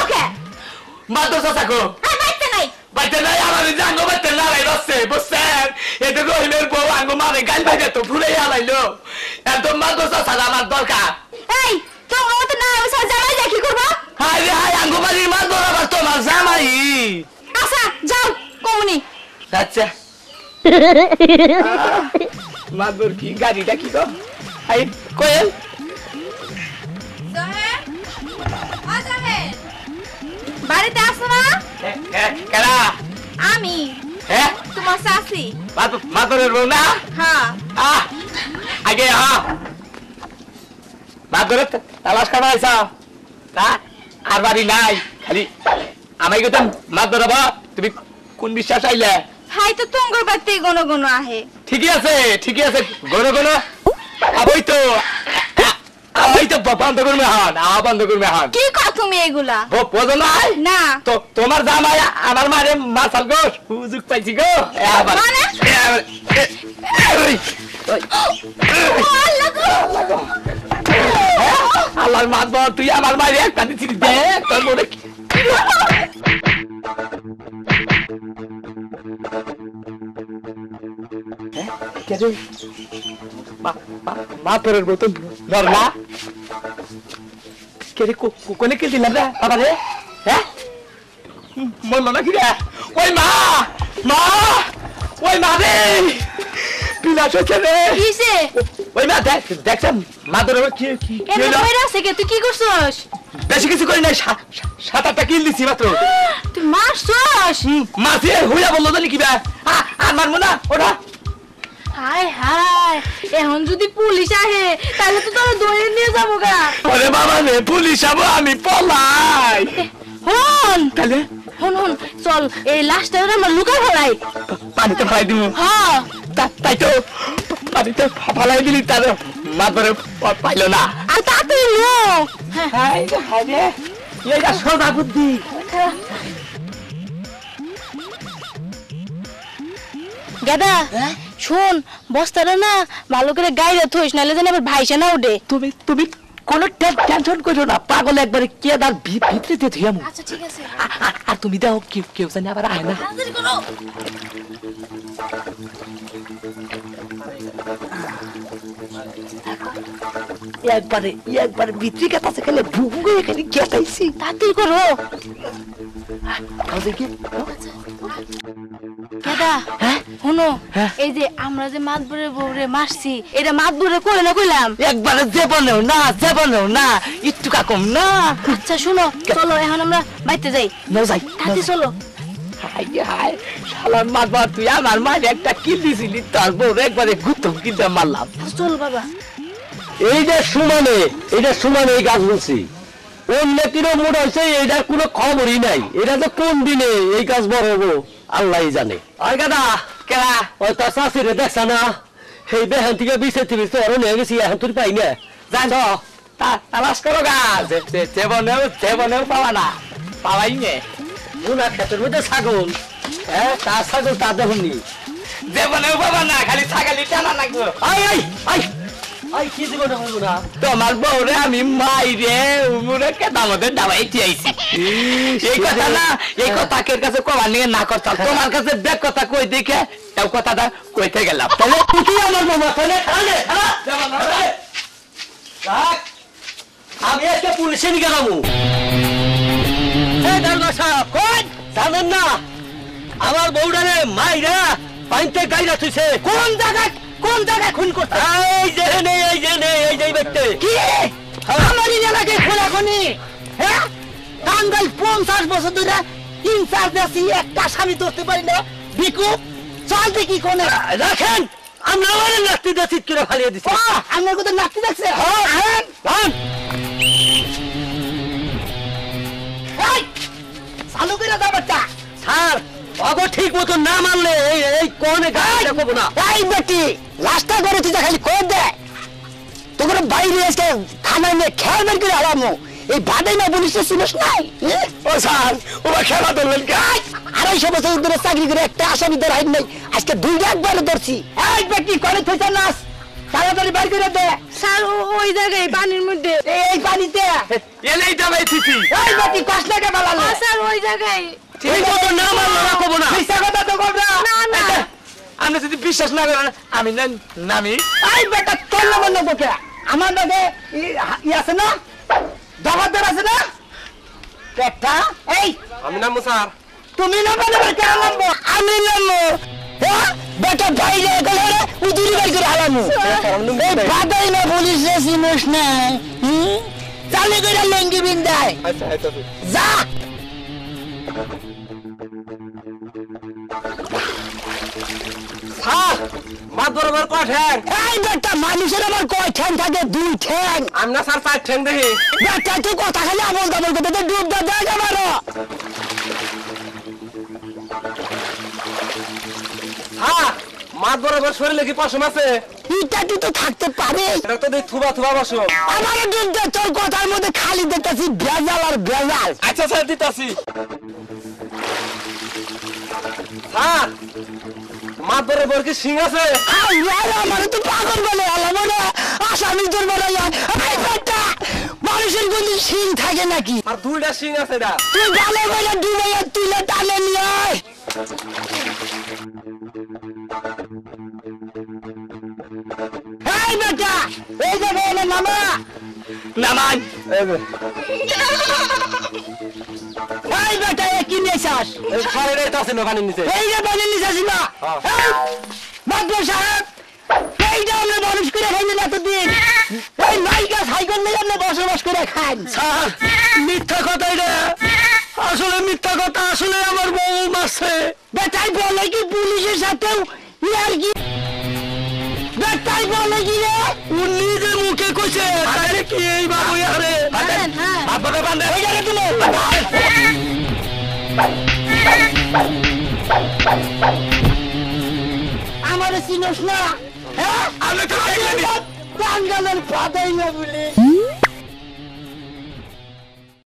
ওকে মাদ্রাসা থাকো বাইতে নাই আমার জাঙ্গো বাইতে লড়াই বসছে বুঝছেন এটা রহিমের বউ আঙ্গো মারে গাল বাইতে তো ফুলে আলাইলো একদম মাদ্রাসা ছাড়া আমার দরকার এই তোমার মত না আমি সব জামাই যা কি করব হাই রে হাই আঙ্গো বাড়ির মাদ্রাসা আবার তোমার জামাই আচ্ছা যাও কমুনি আচ্ছা মাদুর কি গাড়িটা কি গো আই কোয়েল জহের আজাহের বাড়িতে আসো না কেডা আমি হ্যাঁ তোমার শাশি মাদুরের বউ না হ্যাঁ আগে মাদুরের তালাশ করা হয়েছ তা আর বাড়ি নাই খালি আমায় গেতাম মাদুর হবা তুমি কোন বিশ্বাস আইলে হাই তো তোমার বাড়িতে গণ গণ আহে ঠিকই আছে গনো গনো আবই তো বন্ধ করবে হন কি কও তুমি এগুলা বোঝো নাই না তো তোমার জামাই আমার মারে মাসাল গো হুজুক পাইছি গো মানে? আল্লাহর মাত তুই আমার মারে একটা দিচ্ছিস দেখ তোর মনে মাতরের মতন ধরলা কে কোনে কে দিলাম রে বাবা রে হ্যাঁ বললো নাকি রে ওই মা ওই মা রে বিলাস হচ্ছে রে কিসে ওই মা দেখছেন মাতরের কি এনে কইরা আছে কে তুই কি করছস বেশি কিছু করি নাই 7-8টা কিল দিছি মাত্র তুই মারছস মাসি হইয়া বললো জানি কি আর মারবো না ওটা হায় হায় এখন যদি পুলিশ আহে তাহলে তো তোরা ধরে নিয়ে যাবো গা ওরে বাবা রে পুলিশ আবো আমি পলাই হন তাহলে হন চল এই লাশটা আমরা লুকাই ফেলাই পানিতে ফেলাই দিব হ্যাঁ তাই তো পানিতে ফেলাই দিলি তার মাতরে পাইলো না আর তাড়াতাড়ি নো হাই রে এইটা সোজা বুদ্ধি গাদা শোন বস্তাটা না ভালো করে গাইরে থইস নালে যেন আবার ভাইসা না উঠে তুমি কোন টেনশন করো না পাগল একবারে কে দার ভিতরে দিয়ে ধুইয়ামু আচ্ছা ঠিক আছে আর তুমি দাও কেউ জানি আবার আয় না তাড়াতাড়ি করো একবারে ভিতরে কাছে খেলে ভুঙ্গে এখানে গেটাইছি তাড়াতাড়ি করো গাদা শোনো এই যে আমরা যে মাতবরের বউরে মারছি এটা মাতবরে করে না কইলাম একবারে জীবনেও না একটু কম না আচ্ছা শোনো চলো এখন আমরা বাইতে যাই নাও যাই তাতে চলো হাই শালার মারবা তুই আমার মায়ের একটা কিল দিছিলি তার বউ একবারে গুতম কিলটা মারলাম চল বাবা এইটা সমানে এই গাছ বলছি অন্য তীরও মোড় হয়েছে এইটার কোনো খবরই নাই এটা তো কোন দিনে এই গাছ বড় হবো আল্লাহ জানে ওই গাদা কেলা ওই তার চাষিরে দেখছা না সেই বেহান থেকে বিছে থেকে তোর নিয়ে গেছি এখন তুই পাই না জান তালাশ করো গা জীবনেও পাওয়া না পাওয়াই নে উনার ক্ষেতের মধ্যে ছাগল হ্যাঁ তার ছাগল তা দেখুননি জীবনেও পাবা না খালি ছাগলি টানা লাগবো আই কি জীবনে হইব না তোমার বউরে আমি মাইরে উমরে কেদামতে দাবাইতে আইছি এই কথা কের কাছে কবার নিয়ে না করতাম তোমার কাছে ব্যাক কথা কই দেখে এই কথাটা কইতে গেলাম তাহলে তুই আমার মামা তাহলে আমি আজকে পুলিশে নিয়ে গেলাম জানেন না আমার বউডারে মাইরা পাইতে গাইরা তুইছে কোন জায়গায় খুন করতে এই যে ব্যক্তি কি আমার এলাকে খোলাখুনি হ্যাঁ টাঙ্গাইল 50 বছর ধরে ইনচার্জ আছি একটা স্বামী ধরতে পারি না বিকু চল দেখি কোনে রাখেন আমরা ওরে নাস্তি দিয়ে চিৎ করে ফালিয়ে দিছি আমার কথা নাচতে দেখছে চালু করে দাও বাচ্চা স্যার অগো ঠিক মতো না মানলে এই কোনে গাড়িটা করবো না এই বেটি রাস্তা করে তুই খালি কোন দে তোর বাইরে এসে খানা নিয়ে খেয়াল বের করে হারামো এই বাদে না পুলিশে শুনিস নাই ও স্যার ওরা খেলা ধরলেন গাই 250 বছর ধরে চাকরি করে একটা আসামি ধরে হাইন নাই আজকে 2 একবারে ধরছি এই বেটি করে থইছ নাস তাড়াতাড়ি বাইর করে দে। স্যার ওই জায়গায় পানির মধ্যে। এই পানিতে এলেই দাবাই থিতি এই বেটি কষ্টকে বালালে। স্যার ওই জায়গায়। ঠিক মতো না মারলো না কব না মিথ্যা কথা তো বল না। না না আপনি যদি বিশ্বাস না করেন আমি নামি এই বেটা তোর নাম না তোকে আমার নামে ই আছে না জবাবদার আছে না বেটা এই আমি নামবো স্যার তুমি না বলে কেন নামবো আমি নামবো হ্যাঁ বেটা বাইরে গেলে উদুরি বাই করে হালামু এই বাদাই না পুলিশ চিনিস না চালে করে লঙ্গি বিন্দায় আচ্ছা আচ্ছা যা স্যার মাত বরাবর কয় ঠ্যাং এই বেটা মানুষের আবার কয় ঠ্যাং থাকে দুই ঠ্যাং আমি না স্যার 4 ঠ্যাং দেখি বেটা তুই কথা খালি আমল দাবল করতে ডুব দা জায়গা মারো হ্যাঁ মাত বরাবর শরীরে কি পশম আছে ইটা তো থাকতে পারে এটা তো দেখ থুবা থুবা পশম আমার ডুব দে তোর কথার মধ্যে খালি দেখতেছি ভেজাল আর ভেজাল আচ্ছা স্যার দিতাছি হ্যাঁ মাত বরাবর কি সিং আছে আমার তো পাগল বলে আলাম না আসামি তোর বলে এই বেটা মানুষের কোনো সিং থাকে নাকি আর দুইটা সিং আছে এটা তুই ভালো করে ডুবে তুলে টানে নিয়ে আয় এই বেটা এই যে বলে মামা নামাই এই বেটা এ কি নেছাস এই খারে এটা আছে না পানির নিচে এই যে পানি নিছাস না বাদর সাহেব এইটা আমরা মানুষ করে খাইনি না তো দিন এই নাইকা সাইকেল নিয়ে আমরা বসবাস করে খান স্যার মিথ্যা কথা এটা আসলে মিথ্যা কথা আসলে আমার বউ মারছে বেটাই বলে কি পুলিশের সাথেও ইয়ার কি বেটাই বলে কি রে উনি যে মুখে কইছে তাহলে কি এই বাবু আরে হ্যাঁ আপনাকে বান্ধে ওই জায়গায় তুমি আমার চিনোস না হ্যাঁ আমি তো দেখলাম টাঙ্গালের পাতাই না বলে